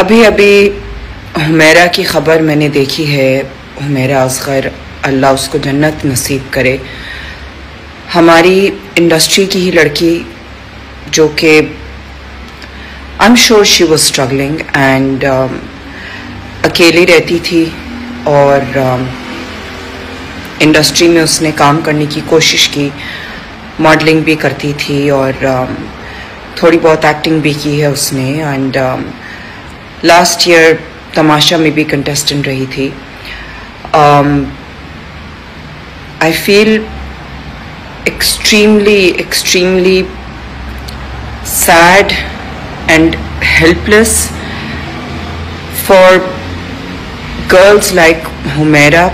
अभी अभी हुमैरा की ख़बर मैंने देखी है। हुमैरा असगर, अल्लाह उसको जन्नत नसीब करे। हमारी इंडस्ट्री की ही लड़की जो कि I am sure she was struggling and अकेली रहती थी और इंडस्ट्री में उसने काम करने की कोशिश की। मॉडलिंग भी करती थी और थोड़ी बहुत एक्टिंग भी की है उसने एंड लास्ट ईयर तमाशा में भी कंटेस्टेंट रही थी। I feel extremely sad and helpless for girls like Humaira,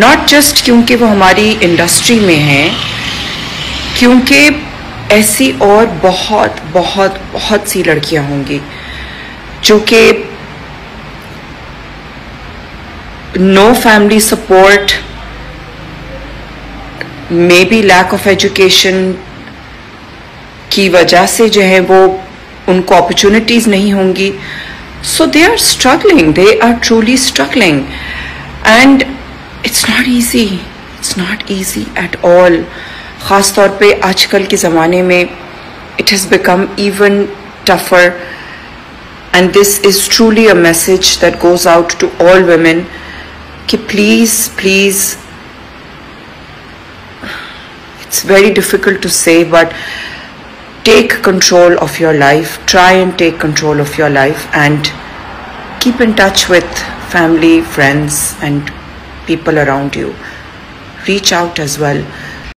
not just क्योंकि वो हमारी इंडस्ट्री में हैं, क्योंकि ऐसी और बहुत बहुत बहुत सी लड़कियां होंगी जो कि no family support, maybe lack of education की वजह से जो है वो उनको अपॉर्चुनिटीज़ नहीं होंगी। So they are struggling, they are truly struggling and it's not easy at all. ख़ास तौर पे आजकल के ज़माने में it has become even tougher and this is truly a message that goes out to all women कि please it's very difficult to say, but take control of your life. Try and take control of your life and keep in touch with family, friends and people around you. Reach out as well.